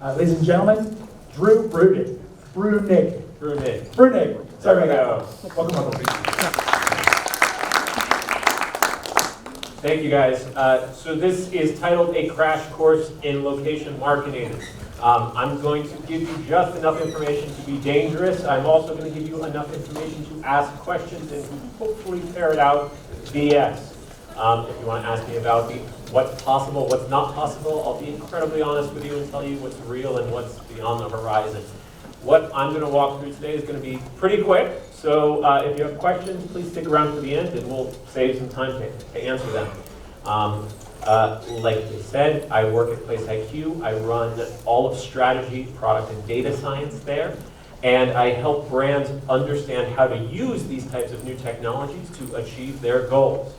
Ladies and gentlemen, Drew Breunig. Breunig. Sorry about that. Welcome on, please. Thank you, guys. So this is titled A Crash Course in Location Marketing. I'm going to give you just enough information to be dangerous. I'm also going to give you enough information to ask questions and hopefully ferret out BS. If you want to ask me about what's possible, what's not possible, I'll be incredibly honest with you and tell you what's real and what's beyond the horizon. What I'm going to walk through today is going to be pretty quick, so if you have questions, please stick around to the end and we'll save some time to answer them. Like they said, I work at PlaceIQ. I run all of strategy, product, and data science there, and I help brands understand how to use these types of new technologies to achieve their goals.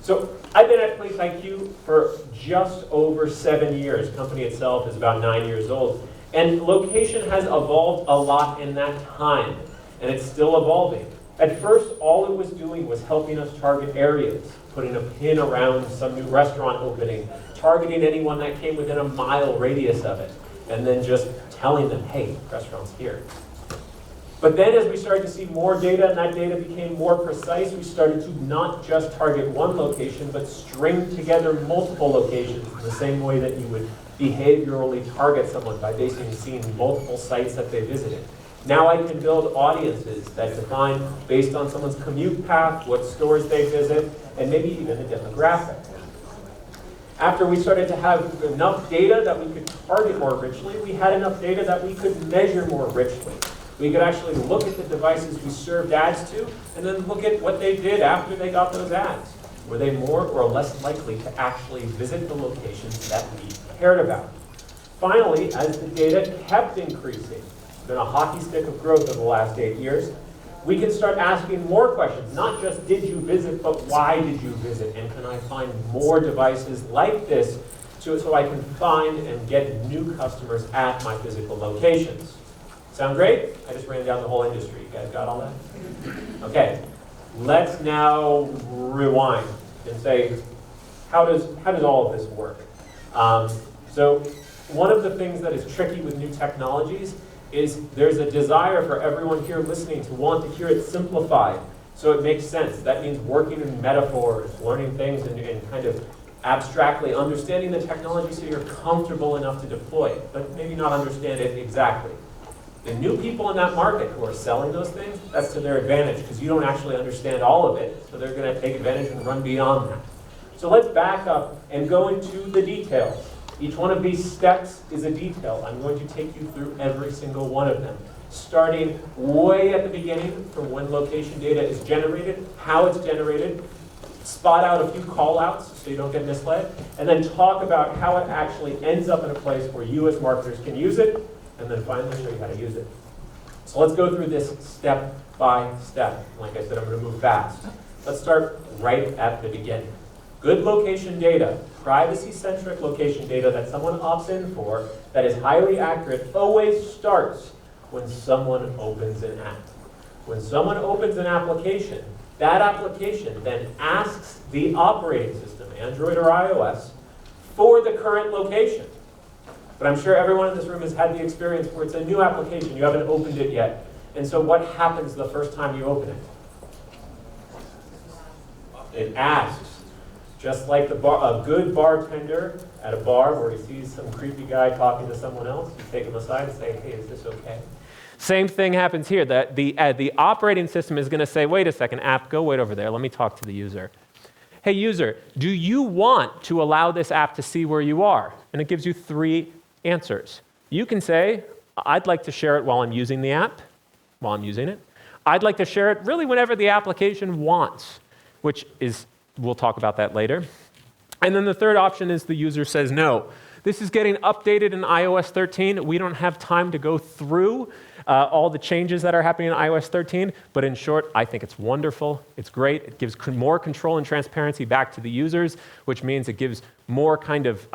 So I've been at PlaceIQ for just over 7 years. The company itself is about 9 years old. And location has evolved a lot in that time, and it's still evolving. At first, all it was doing was helping us target areas, putting a pin around some new restaurant opening, targeting anyone that came within a mile radius of it, and then just telling them, hey, restaurant's here. But then as we started to see more data and that data became more precise, we started to not just target one location, but string together multiple locations in the same way that you would behaviorally target someone by basically seeing multiple sites that they visited. Now I can build audiences that define, based on someone's commute path, what stores they visit, and maybe even a demographic. After we started to have enough data that we could target more richly, we had enough data that we could measure more richly. We could actually look at the devices we served ads to, and then look at what they did after they got those ads. Were they more or less likely to actually visit the locations that we cared about? Finally, as the data kept increasing, it's been a hockey stick of growth over the last 8 years, we can start asking more questions. Not just did you visit, but why did you visit? And can I find more devices like this so I can find and get new customers at my physical locations? Sound great? I just ran down the whole industry. You guys got all that? Okay, let's now rewind and say, how does all of this work? So one of the things that is tricky with new technologies is there's a desire for everyone here listening to want to hear it simplified so it makes sense. That means working in metaphors, learning things and kind of abstractly understanding the technology so you're comfortable enough to deploy it, but maybe not understand it exactly. The new people in that market who are selling those things, that's to their advantage because you don't actually understand all of it, so they're going to take advantage and run beyond that. So let's back up and go into the details. Each one of these steps is a detail. I'm going to take you through every single one of them, starting way at the beginning from when location data is generated, how it's generated, spot out a few call-outs so you don't get misled, and then talk about how it actually ends up in a place where you as marketers can use it, and then finally show you how to use it. So let's go through this step by step. Like I said, I'm going to move fast. Let's start right at the beginning. Good location data, privacy-centric location data that someone opts in for, that is highly accurate, always starts when someone opens an app. When someone opens an application, that application then asks the operating system, Android or iOS, for the current location. But I'm sure everyone in this room has had the experience where it's a new application, you haven't opened it yet. And so what happens the first time you open it? It asks, just like a good bartender at a bar where he sees some creepy guy talking to someone else, you take him aside and say, hey, is this okay? Same thing happens here. The operating system is going to say, wait a second, app, go wait over there. Let me talk to the user. Hey, user, do you want to allow this app to see where you are? And it gives you 3 answers. You can say, I'd like to share it while I'm using the app, while I'm using it. I'd like to share it really whenever the application wants, which is, we'll talk about that later. And then the third option is the user says no. This is getting updated in iOS 13. We don't have time to go through all the changes that are happening in iOS 13, but in short, I think it's wonderful. It's great. It gives more control and transparency back to the users, which means it gives more kind of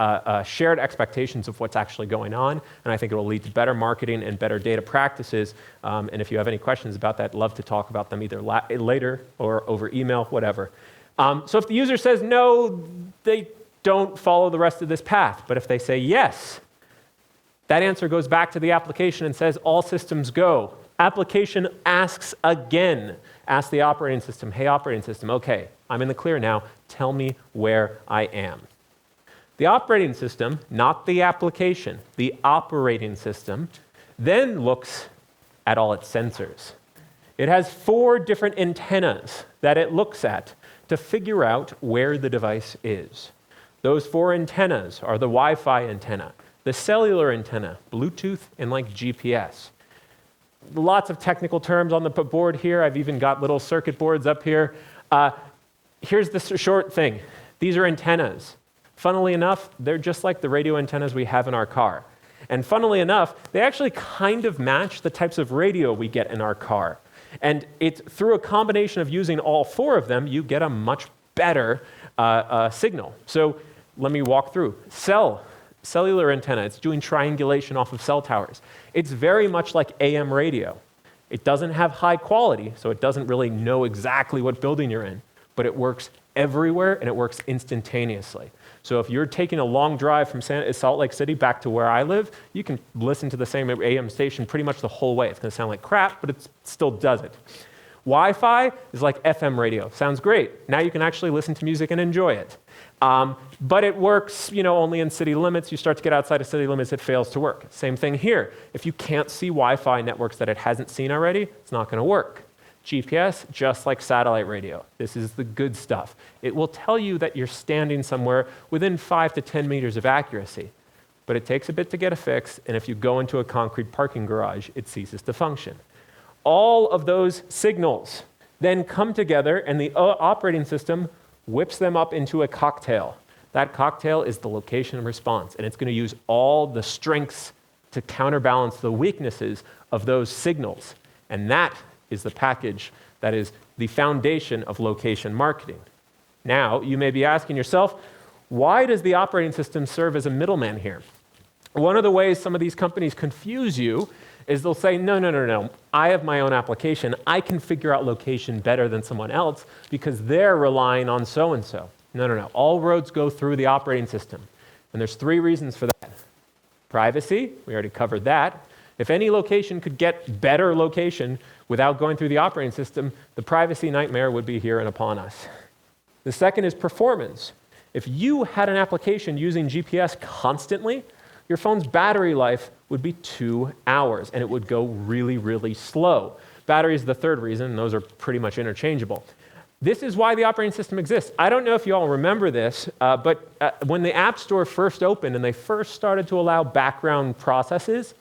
shared expectations of what's actually going on, and I think it will lead to better marketing and better data practices. And if you have any questions about that, I'd love to talk about them either later or over email, whatever. So if the user says no, they don't follow the rest of this path. But if they say yes, That answer goes back to the application and says, all systems go. Application asks again, asks the operating system, hey, operating system, okay, I'm in the clear now, tell me where I am. The operating system, not the application, the operating system, then looks at all its sensors. It has 4 different antennas that it looks at to figure out where the device is. Those 4 antennas are the Wi-Fi antenna, the cellular antenna, Bluetooth, and like GPS. Lots of technical terms on the board here. I've even got little circuit boards up here. Here's the short thing. These are antennas. Funnily enough, they're just like the radio antennas we have in our car. And funnily enough, they actually kind of match the types of radio we get in our car. And it's through a combination of using all 4 of them, you get a much better signal. So let me walk through. Cellular antenna, it's doing triangulation off of cell towers. It's very much like AM radio. It doesn't have high quality, so it doesn't really know exactly what building you're in, but it works everywhere and it works instantaneously. So if you're taking a long drive from Salt Lake City back to where I live, you can listen to the same AM station pretty much the whole way. It's going to sound like crap, but it still does it. Wi-Fi is like FM radio. Sounds great. Now you can actually listen to music and enjoy it. But it works, only in city limits. You start to get outside of city limits, it fails to work. Same thing here. If you can't see Wi-Fi networks that it hasn't seen already, it's not going to work. GPS, just like satellite radio. This is the good stuff. It will tell you that you're standing somewhere within 5 to 10 meters of accuracy. But it takes a bit to get a fix, and if you go into a concrete parking garage, it ceases to function. All of those signals then come together, and the operating system whips them up into a cocktail. That cocktail is the location response, and it's going to use all the strengths to counterbalance the weaknesses of those signals. And that is the package that is the foundation of location marketing. Now, you may be asking yourself, why does the operating system serve as a middleman here? One of the ways some of these companies confuse you is they'll say, no, I have my own application. I can figure out location better than someone else because they're relying on so-and-so. No. All roads go through the operating system. And there's 3 reasons for that. Privacy, we already covered that. If any location could get better location without going through the operating system, the privacy nightmare would be here and upon us. The second is performance. If you had an application using GPS constantly, your phone's battery life would be 2 hours, and it would go really, really slow. Battery is the third reason, and those are pretty much interchangeable. This is why the operating system exists. I don't know if you all remember this, but when the App Store first opened and they first started to allow background processes,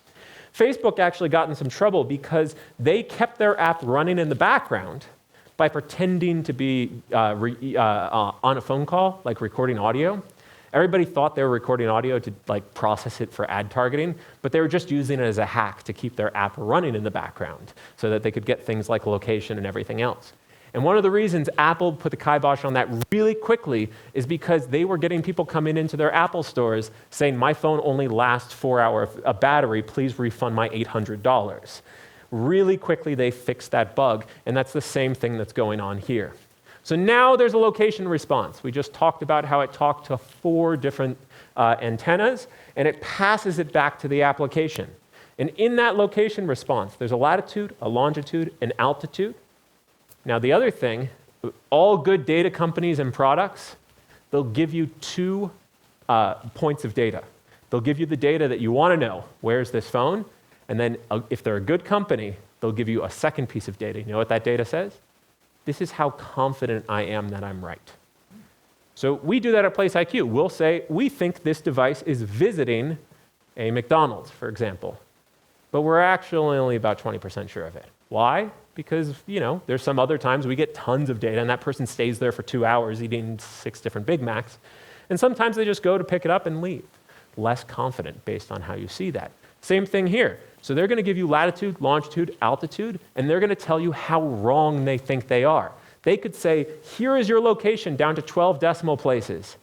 Facebook actually got in some trouble because they kept their app running in the background by pretending to be on a phone call, like recording audio. Everybody thought they were recording audio to process it for ad targeting, but they were just using it as a hack to keep their app running in the background so that they could get things like location and everything else. And one of the reasons Apple put the kibosh on that really quickly is because they were getting people coming into their Apple stores saying, my phone only lasts 4 hours a battery, please refund my $800. Really quickly they fixed that bug, and that's the same thing that's going on here. So now there's a location response. We just talked about how it talked to 4 different antennas, and it passes it back to the application. And in that location response, there's a latitude, a longitude, an altitude. Now the other thing, all good data companies and products, they'll give you 2 points of data. They'll give you the data that you want to know, where's this phone? And then if they're a good company, they'll give you a second piece of data. You know what that data says? This is how confident I am that I'm right. So we do that at PlaceIQ. We'll say, we think this device is visiting a McDonald's, for example. But we're actually only about 20% sure of it. Why? Because, there's some other times we get tons of data and that person stays there for 2 hours eating 6 different Big Macs. And sometimes they just go to pick it up and leave. Less confident based on how you see that. Same thing here. So they're going to give you latitude, longitude, altitude, and they're going to tell you how wrong they think they are. They could say, here is your location down to 12 decimal places,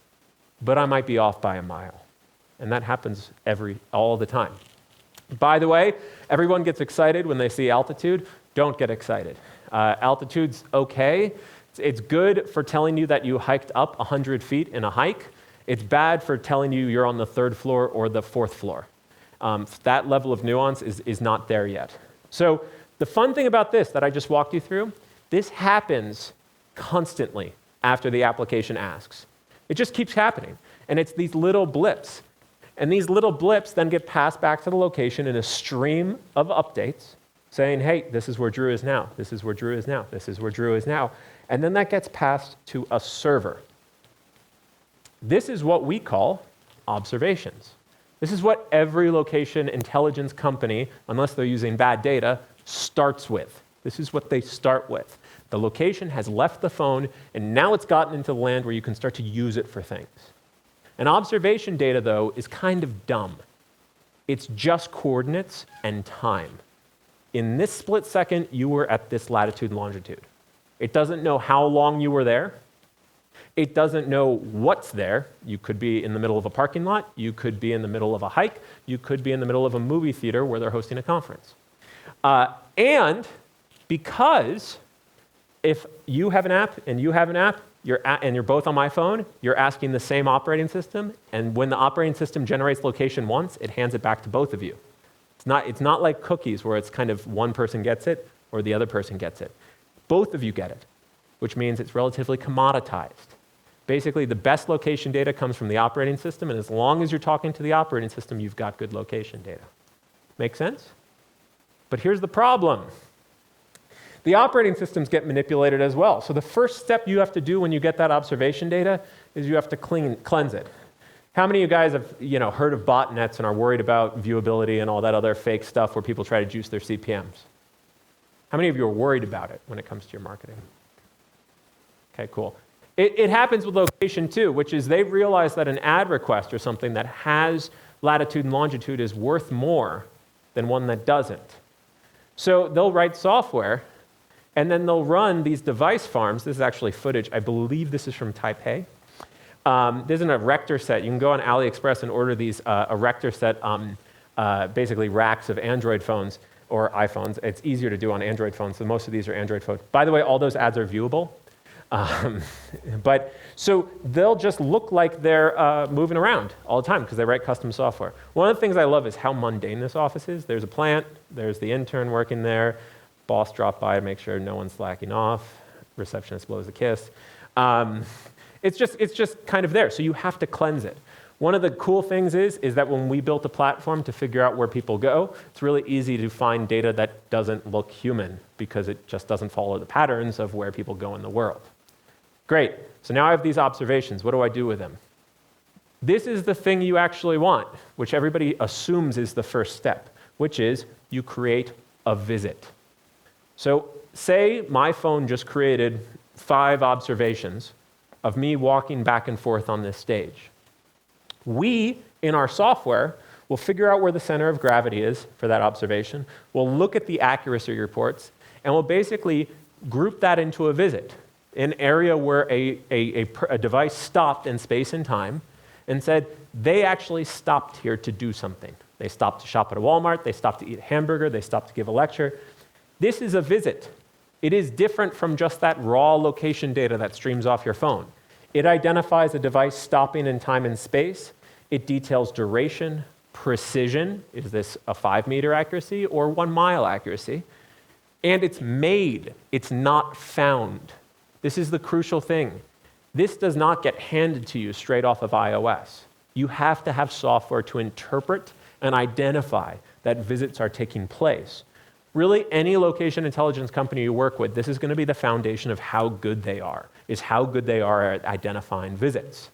but I might be off by a mile. And that happens all the time. By the way, everyone gets excited when they see altitude. Don't get excited. Altitude's okay. It's good for telling you that you hiked up 100 feet in a hike. It's bad for telling you you're on the 3rd floor or the 4th floor. That level of nuance is not there yet. So the fun thing about this that I just walked you through, this happens constantly after the application asks. It just keeps happening. And it's these little blips. And these little blips then get passed back to the location in a stream of updates saying, hey, this is where Drew is now. This is where Drew is now. This is where Drew is now. And then that gets passed to a server. This is what we call observations. This is what every location intelligence company, unless they're using bad data, starts with. This is what they start with. The location has left the phone, and now it's gotten into the land where you can start to use it for things. And observation data, though, is kind of dumb. It's just coordinates and time. In this split second, you were at this latitude and longitude. It doesn't know how long you were there. It doesn't know what's there. You could be in the middle of a parking lot. You could be in the middle of a hike. You could be in the middle of a movie theater where they're hosting a conference. And because if you have an app and you have an app, and you're both on my phone, you're asking the same operating system, and when the operating system generates location once, it hands it back to both of you. It's not like cookies where it's kind of one person gets it or the other person gets it. Both of you get it, which means it's relatively commoditized. Basically, the best location data comes from the operating system, and as long as you're talking to the operating system, you've got good location data. Make sense? But here's the problem. The operating systems get manipulated as well. So the first step you have to do when you get that observation data is you have to cleanse it. How many of you guys have heard of botnets and are worried about viewability and all that other fake stuff where people try to juice their CPMs? How many of you are worried about it when it comes to your marketing? Okay, cool. It happens with location too, which is they realize that an ad request or something that has latitude and longitude is worth more than one that doesn't. So they'll write software, and then they'll run these device farms. This is actually footage. I believe this is from Taipei. There's an erector set. You can go on AliExpress and order these erector set, basically racks of Android phones or iPhones. It's easier to do on Android phones, so most of these are Android phones. By the way, all those ads are viewable. So they'll just look like they're moving around all the time because they write custom software. One of the things I love is how mundane this office is. There's a plant, there's the intern working there, boss dropped by to make sure no one's slacking off, receptionist blows a kiss. It's just kind of there, so you have to cleanse it. One of the cool things is that when we built a platform to figure out where people go, it's really easy to find data that doesn't look human because it just doesn't follow the patterns of where people go in the world. Great, so now I have these observations. What do I do with them? This is the thing you actually want, which everybody assumes is the first step, which is you create a visit. So say my phone just created 5 observations of me walking back and forth on this stage. We, in our software, will figure out where the center of gravity is for that observation. We'll look at the accuracy reports, and we'll basically group that into a visit, an area where a device stopped in space and time and said, they actually stopped here to do something. They stopped to shop at a Walmart, they stopped to eat a hamburger, they stopped to give a lecture. This is a visit. It is different from just that raw location data that streams off your phone. It identifies a device stopping in time and space. It details duration, precision. Is this a 5-meter accuracy or 1-mile accuracy? And it's made. It's not found. This is the crucial thing. This does not get handed to you straight off of iOS. You have to have software to interpret and identify that visits are taking place. Really, any location intelligence company you work with, this is going to be the foundation of how good they are, is how good they are at identifying visits.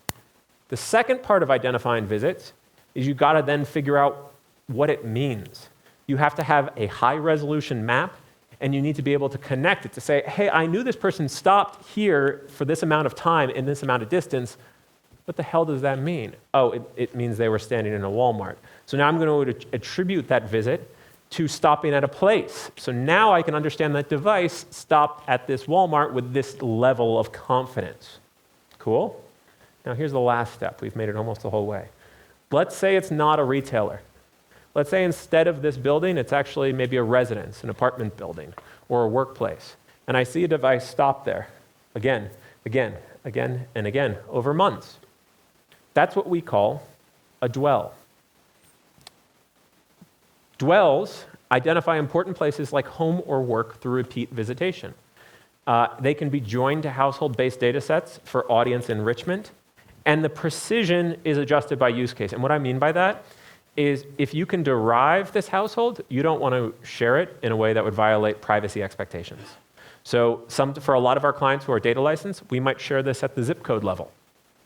The second part of identifying visits is you've got to then figure out what it means. You have to have a high-resolution map, and you need to be able to connect it to say, hey, I knew this person stopped here for this amount of time in this amount of distance. What the hell does that mean? Oh, it means they were standing in a Walmart. So now I'm going to attribute that visit to stopping at a place. So now I can understand that device stopped at this Walmart with this level of confidence. Cool? Now here's the last step. We've made it almost the whole way. Let's say it's not a retailer. Let's say instead of this building, it's actually maybe a residence, an apartment building, or a workplace. And I see a device stop there again, and again, over months. That's what we call a dwell. Dwells identify important places like home or work through repeat visitation. They can be joined to household-based data sets for audience enrichment, and the precision is adjusted by use case. And what I mean by that is if you can derive this household, you don't want to share it in a way that would violate privacy expectations. So for a lot of our clients who are data licensed, we might share this at the zip code level.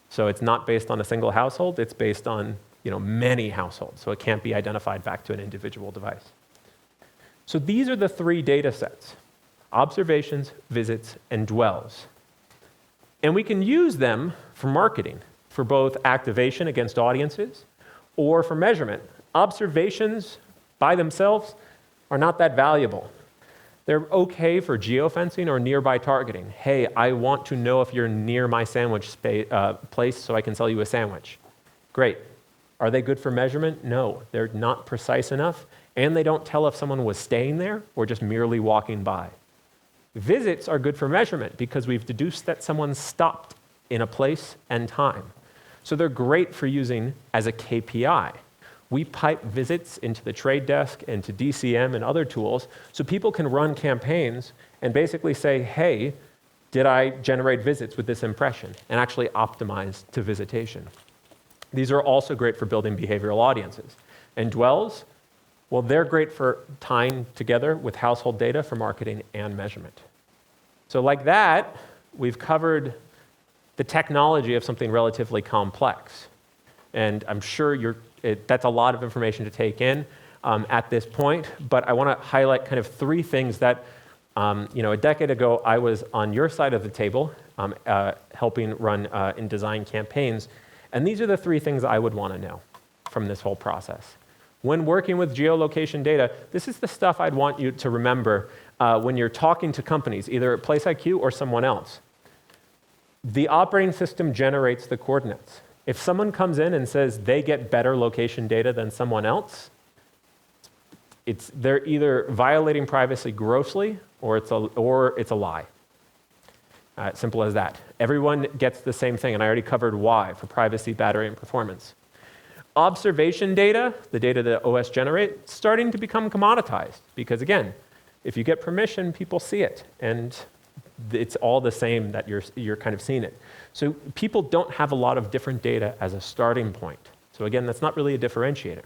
So it's not based on a single household, it's based on many households. So it can't be identified back to an individual device. So these are the three data sets: observations, visits, and dwells. And we can use them for marketing, for both activation against audiences or for measurement. Observations by themselves are not that valuable. They're okay for geofencing or nearby targeting. Hey, I want to know if you're near my sandwich place so I can sell you a sandwich. Great. Are they good for measurement? No, they're not precise enough, and they don't tell if someone was staying there or just merely walking by. Visits are good for measurement because we've deduced that someone stopped in a place and time. So they're great for using as a KPI. We pipe visits into the trade desk, into DCM and other tools, so people can run campaigns and basically say, hey, did I generate visits with this impression? And actually optimize to visitation. These are also great for building behavioral audiences. And dwells, well, they're great for tying together with household data for marketing and measurement. So like that, we've covered the technology of something relatively complex. And I'm sure that's a lot of information to take in at this point, but I want to highlight kind of three things that, a decade ago, I was on your side of the table helping run and design campaigns, and these are the three things I would want to know from this whole process. When working with geolocation data, this is the stuff I'd want you to remember when you're talking to companies, either at PlaceIQ or someone else. The operating system generates the coordinates. If someone comes in and says they get better location data than someone else, they're either violating privacy grossly or it's a lie. Simple as that. Everyone gets the same thing, and I already covered why for privacy, battery, and performance. Observation data, the data that OS generates, starting to become commoditized because, again, if you get permission, people see it, and it's all the same that you're kind of seeing it. So people don't have a lot of different data as a starting point. So again, that's not really a differentiator.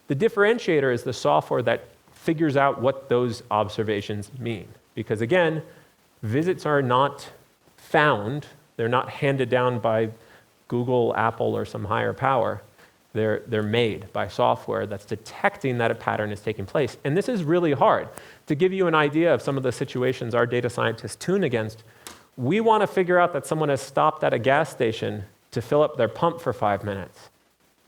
The differentiator is the software that figures out what those observations mean. Because again, visits are not found, they're not handed down by Google, Apple, or some higher power. They're made by software that's detecting that a pattern is taking place. And this is really hard. To give you an idea of some of the situations our data scientists tune against, we want to figure out that someone has stopped at a gas station to fill up their pump for 5 minutes.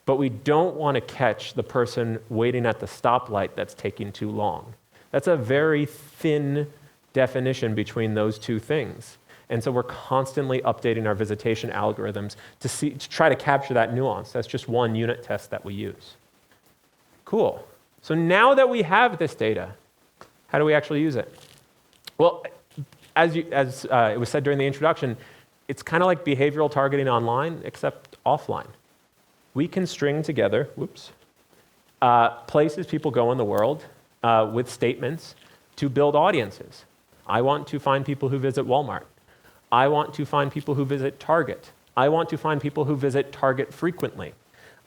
But we don't want to catch the person waiting at the stoplight that's taking too long. That's a very thin definition between those two things. And so we're constantly updating our visitation algorithms to try to capture that nuance. That's just one unit test that we use. Cool. So now that we have this data, how do we actually use it? Well, as it was said during the introduction, it's kind of like behavioral targeting online, except offline. We can string together, places people go in the world with statements to build audiences. I want to find people who visit Walmart. I want to find people who visit Target. I want to find people who visit Target frequently.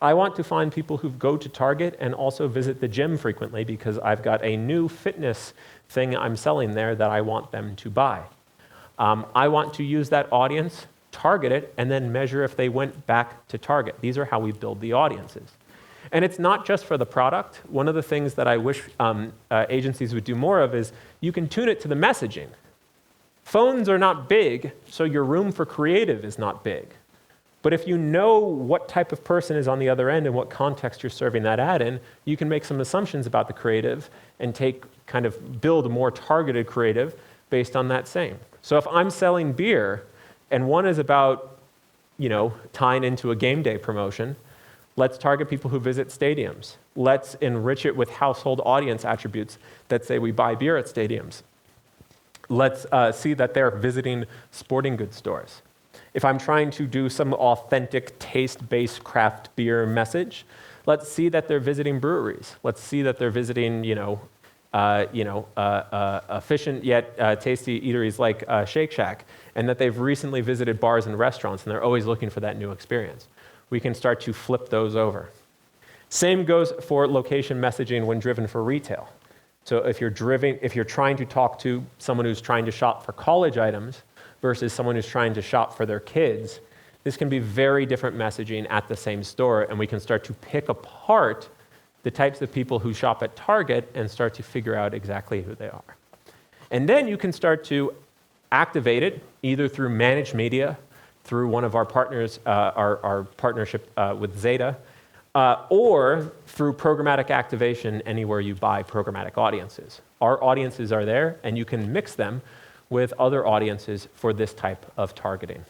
I want to find people who go to Target and also visit the gym frequently because I've got a new fitness thing I'm selling there that I want them to buy. I want to use that audience, target it, and then measure if they went back to Target. These are how we build the audiences. And it's not just for the product. One of the things that I wish agencies would do more of is you can tune it to the messaging. Phones are not big, so your room for creative is not big. But if you know what type of person is on the other end and what context you're serving that ad in, you can make some assumptions about the creative and build a more targeted creative based on that same. So if I'm selling beer and one is about, tying into a game day promotion, let's target people who visit stadiums. Let's enrich it with household audience attributes that say we buy beer at stadiums. Let's see that they're visiting sporting goods stores. If I'm trying to do some authentic taste-based craft beer message, Let's see that they're visiting breweries. Let's see that they're visiting, efficient yet tasty eateries like Shake Shack, and that they've recently visited bars and restaurants, and they're always looking for that new experience. We can start to flip those over. Same goes for location messaging when driven for retail. So if you're trying to talk to someone who's trying to shop for college items versus someone who's trying to shop for their kids, this can be very different messaging at the same store, and we can start to pick apart the types of people who shop at Target and start to figure out exactly who they are. And then you can start to activate it either through managed media, through one of our partners, our partnership with Zeta, or through programmatic activation anywhere you buy programmatic audiences. Our audiences are there, and you can mix them with other audiences for this type of targeting.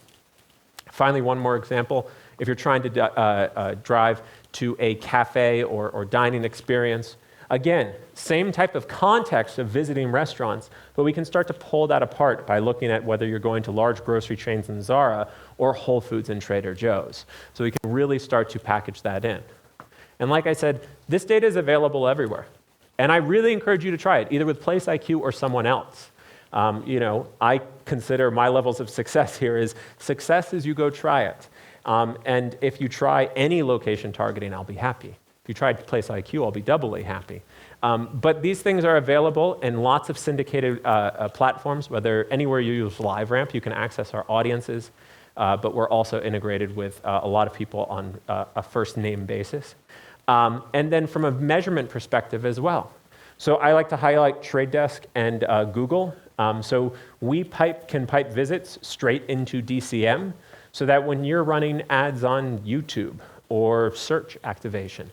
Finally, one more example. If you're trying to drive to a cafe or dining experience, again, same type of context of visiting restaurants, but we can start to pull that apart by looking at whether you're going to large grocery chains in Zara or Whole Foods and Trader Joe's. So we can really start to package that in. And like I said, this data is available everywhere. And I really encourage you to try it, either with PlaceIQ or someone else. I consider my levels of success here is success is you go try it. And if you try any location targeting, I'll be happy. If you tried PlaceIQ, I'll be doubly happy. But these things are available in lots of syndicated platforms, whether anywhere you use LiveRamp, you can access our audiences, but we're also integrated with a lot of people on a first name basis. And then from a measurement perspective as well. So I like to highlight Trade Desk and Google. So we can pipe visits straight into DCM so that when you're running ads on YouTube or search activation,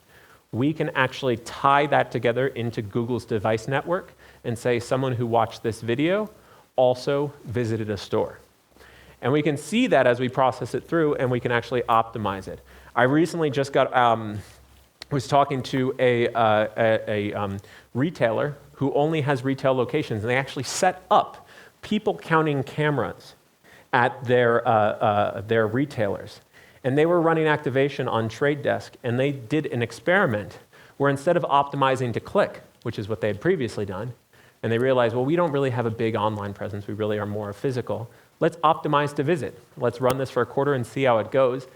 we can actually tie that together into Google's device network and say someone who watched this video also visited a store. And we can see that as we process it through, and we can actually optimize it. I recently just was talking to a retailer who only has retail locations, and they actually set up people counting cameras at their retailers. And they were running activation on Trade Desk, and they did an experiment where instead of optimizing to click, which is what they had previously done, and they realized, well, we don't really have a big online presence, we really are more physical. Let's optimize to visit. Let's run this for a quarter and see how it goes.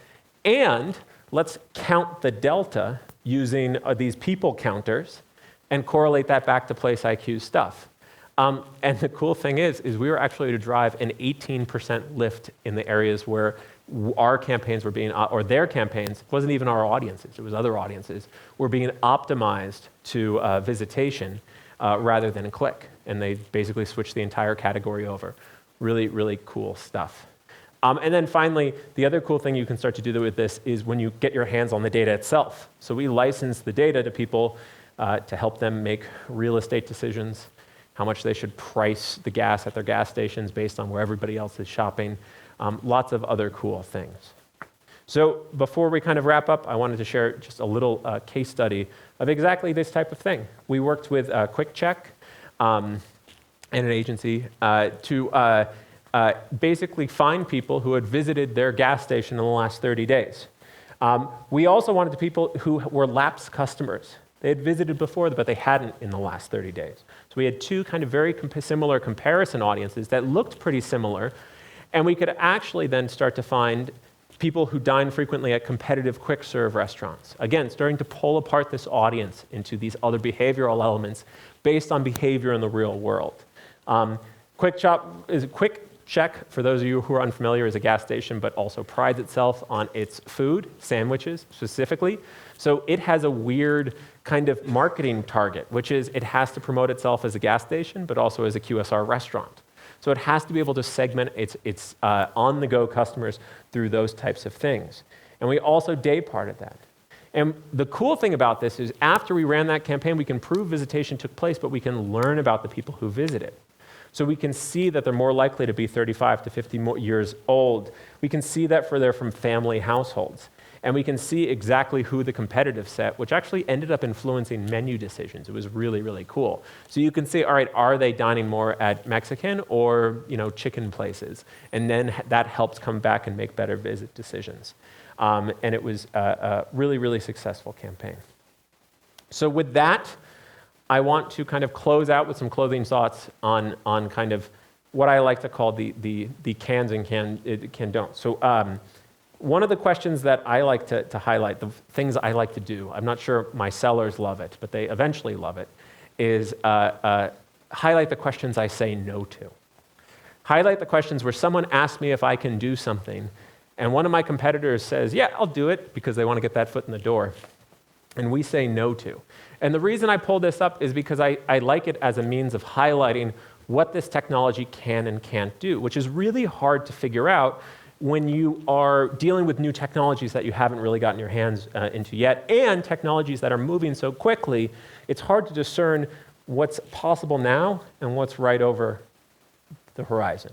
And let's count the delta using these people counters and correlate that back to PlaceIQ stuff. And the cool thing is we were actually to drive an 18% lift in the areas where our campaigns were being, or their campaigns, wasn't even our audiences, it was other audiences, were being optimized to visitation rather than click. And they basically switched the entire category over. Really, really cool stuff. And then finally, the other cool thing you can start to do with this is when you get your hands on the data itself. So we license the data to people to help them make real estate decisions, how much they should price the gas at their gas stations based on where everybody else is shopping, lots of other cool things. So before we kind of wrap up, I wanted to share just a little case study of exactly this type of thing. We worked with QuickCheck and an agency to basically find people who had visited their gas station in the last 30 days. We also wanted people who were lapsed customers. They had visited before, but they hadn't in the last 30 days. So we had two kind of very similar comparison audiences that looked pretty similar, and we could actually then start to find people who dine frequently at competitive quick-serve restaurants. Again, starting to pull apart this audience into these other behavioral elements based on behavior in the real world. QuickCheck, for those of you who are unfamiliar, is a gas station, but also prides itself on its food, sandwiches specifically. So it has a weird kind of marketing target, which is it has to promote itself as a gas station, but also as a QSR restaurant. So it has to be able to segment its on-the-go customers through those types of things. And we also day-parted that. And the cool thing about this is after we ran that campaign, we can prove visitation took place, but we can learn about the people who visited. So we can see that they're more likely to be 35 to 50 years old. We can see that they're from family households. And we can see exactly who the competitive set, which actually ended up influencing menu decisions. It was really, really cool. So you can see, all right, are they dining more at Mexican or chicken places? And then that helps come back and make better visit decisions. and it was a really, really successful campaign. So with that, I want to kind of close out with some closing thoughts on kind of what I like to call the cans and can don't. So one of the questions that I like to highlight, the things I like to do, I'm not sure my sellers love it, but they eventually love it, is highlight the questions I say no to. Highlight the questions where someone asks me if I can do something, and one of my competitors says, yeah, I'll do it, because they want to get that foot in the door, and we say no to. And the reason I pull this up is because I like it as a means of highlighting what this technology can and can't do, which is really hard to figure out when you are dealing with new technologies that you haven't really gotten your hands into yet, and technologies that are moving so quickly, it's hard to discern what's possible now and what's right over the horizon.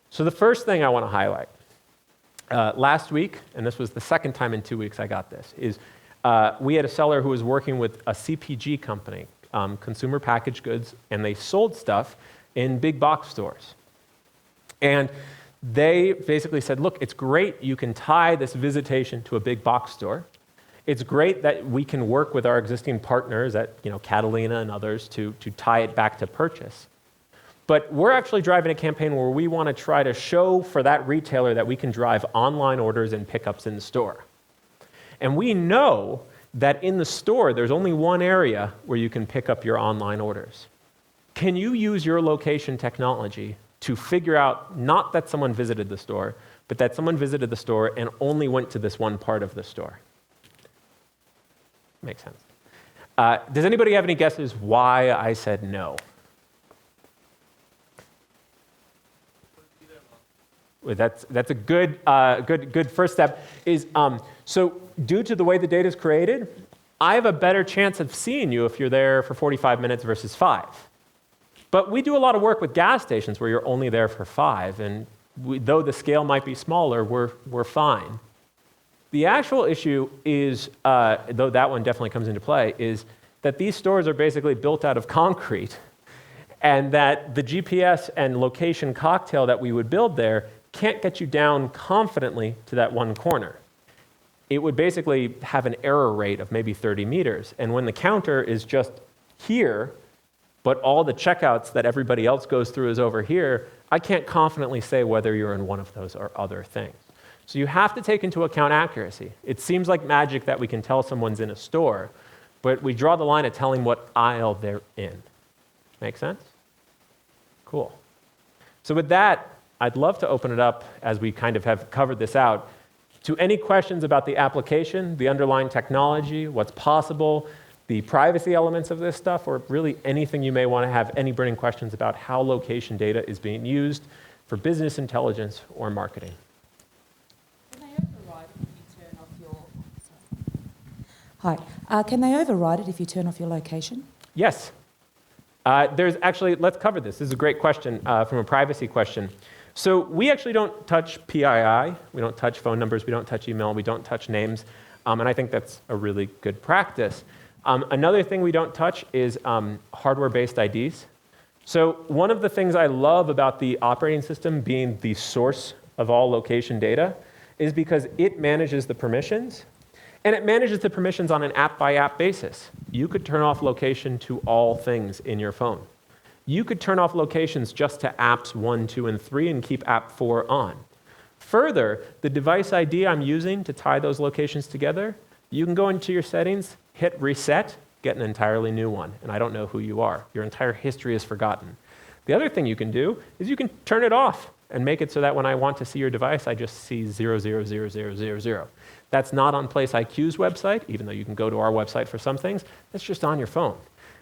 So the first thing I want to highlight, last week, and this was the second time in 2 weeks I got this, is we had a seller who was working with a CPG company, consumer packaged goods, and they sold stuff in big box stores. And they basically said, look, it's great you can tie this visitation to a big box store. It's great that we can work with our existing partners at Catalina and others to tie it back to purchase. But we're actually driving a campaign where we want to try to show for that retailer that we can drive online orders and pickups in the store. And we know that in the store, there's only one area where you can pick up your online orders. Can you use your location technology to figure out not that someone visited the store, but that someone visited the store and only went to this one part of the store? Makes sense. Does anybody have any guesses why I said no? Well, that's a good first step. So due to the way the data is created, I have a better chance of seeing you if you're there for 45 minutes versus 5. But we do a lot of work with gas stations where you're only there for 5, and though the scale might be smaller, we're fine. The actual issue is, though that one definitely comes into play, is that these stores are basically built out of concrete, and that the GPS and location cocktail that we would build there can't get you down confidently to that one corner. It would basically have an error rate of maybe 30 meters, and when the counter is just here, but all the checkouts that everybody else goes through is over here, I can't confidently say whether you're in one of those or other things. So you have to take into account accuracy. It seems like magic that we can tell someone's in a store, but we draw the line at telling what aisle they're in. Make sense? Cool. So with that, I'd love to open it up, as we kind of have covered this out, to any questions about the application, the underlying technology, what's possible, the privacy elements of this stuff, or really anything you may want to have any burning questions about how location data is being used for business intelligence or marketing. Can they override it if you turn off your... Hi. Can they override it if you turn off your location? Yes. There's actually, let's cover this. This is a great question from a privacy question. So we actually don't touch PII. We don't touch phone numbers. We don't touch email. We don't touch names. And I think that's a really good practice. Another thing we don't touch is hardware-based IDs. So one of the things I love about the operating system being the source of all location data is because it manages the permissions, and it manages the permissions on an app-by-app basis. You could turn off location to all things in your phone. You could turn off locations just to apps 1, 2, and 3 and keep app 4 on. Further, the device ID I'm using to tie those locations together, you can go into your settings, hit reset, get an entirely new one, and I don't know who you are. Your entire history is forgotten. The other thing you can do is you can turn it off and make it so that when I want to see your device, I just see 0000000. That's not on PlaceIQ's website, even though you can go to our website for some things. That's just on your phone.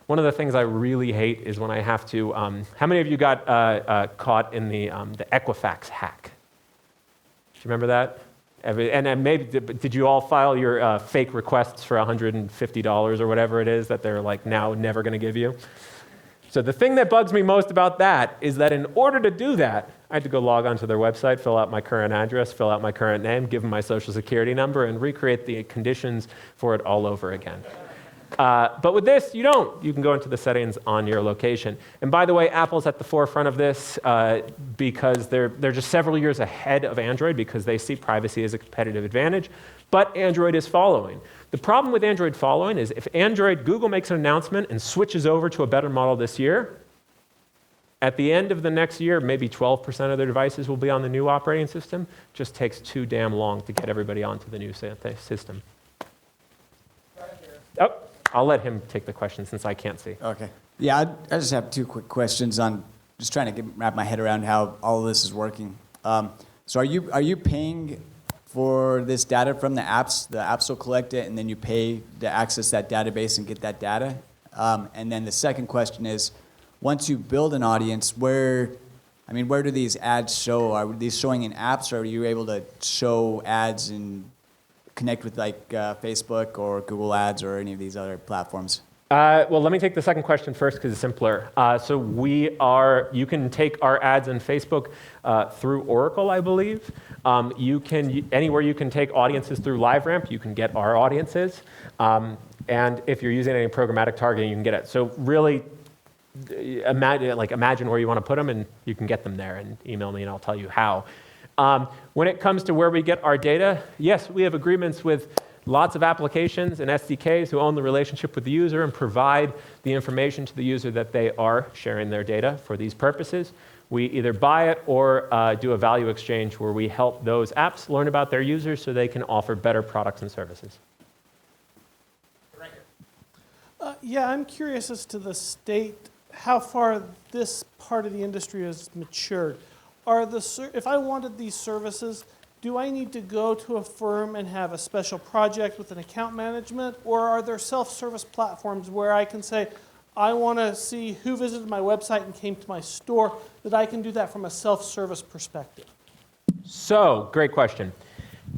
One of the things I really hate is when I have to, how many of you got caught in the Equifax hack? Do you remember that? And maybe, did you all file your fake requests for $150 or whatever it is that they're like now never going to give you? So the thing that bugs me most about that is that in order to do that, I had to go log onto their website, fill out my current address, fill out my current name, give them my social security number, and recreate the conditions for it all over again. But with this, you don't. You can go into the settings on your location. And by the way, Apple's at the forefront of this because they're just several years ahead of Android because they see privacy as a competitive advantage. But Android is following. The problem with Android following is if Google makes an announcement and switches over to a better model this year, at the end of the next year, maybe 12% of their devices will be on the new operating system. Just takes too damn long to get everybody onto the new system. Oh, I'll let him take the question since I can't see. Okay. Yeah, I just have two quick questions on just trying to wrap my head around how all of this is working. So are you paying for this data from the apps? The apps will collect it, and then you pay to access that database and get that data? And then the second question is, once you build an audience, where do these ads show? Are these showing in apps, or are you able to show ads and connect with like Facebook or Google Ads or any of these other platforms? Well, let me take the second question first because it's simpler. So you can take our ads in Facebook through Oracle, I believe. Anywhere you can take audiences through LiveRamp, you can get our audiences. And if you're using any programmatic targeting, you can get it. So really, imagine where you want to put them, and you can get them there. And email me, and I'll tell you how. When it comes to where we get our data, yes, we have agreements with lots of applications and SDKs who own the relationship with the user and provide the information to the user that they are sharing their data for these purposes. We either buy it or do a value exchange where we help those apps learn about their users so they can offer better products and services. Yeah, I'm curious as to the state, how far this part of the industry has matured. If I wanted these services, do I need to go to a firm and have a special project with an account management, or are there self-service platforms where I can say, I want to see who visited my website and came to my store, that I can do that from a self-service perspective? So, great question.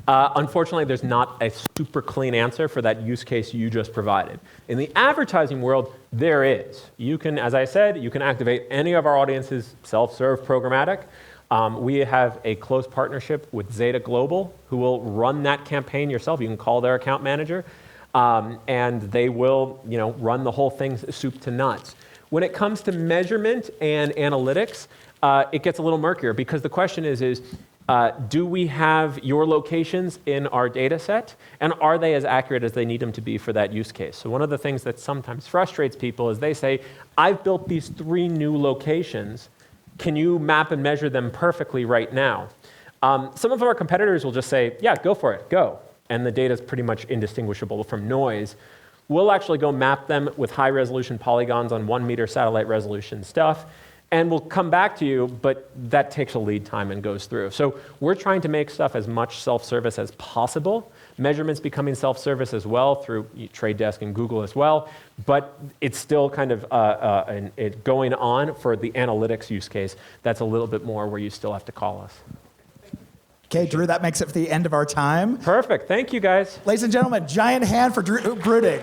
Unfortunately, there's not a super clean answer for that use case you just provided. In the advertising world, there is. You can, as I said, you can activate any of our audiences self-serve programmatic. We have a close partnership with Zeta Global, who will run that campaign yourself. You can call their account manager, and they will, run the whole thing soup to nuts. When it comes to measurement and analytics, it gets a little murkier because the question is do we have your locations in our data set, and are they as accurate as they need them to be for that use case? So one of the things that sometimes frustrates people is they say, I've built these 3 new locations. Can you map and measure them perfectly right now? Some of our competitors will just say, yeah, go for it, go. And the data is pretty much indistinguishable from noise. We'll actually go map them with high-resolution polygons on 1-meter satellite resolution stuff, and we'll come back to you, but that takes a lead time and goes through. So we're trying to make stuff as much self-service as possible. Measurements becoming self-service as well through Trade Desk and Google as well, but it's still kind of going on for the analytics use case. That's a little bit more where you still have to call us. Okay, Drew, that makes it for the end of our time. Perfect. Thank you, guys. Ladies and gentlemen, giant hand for Drew Breunig.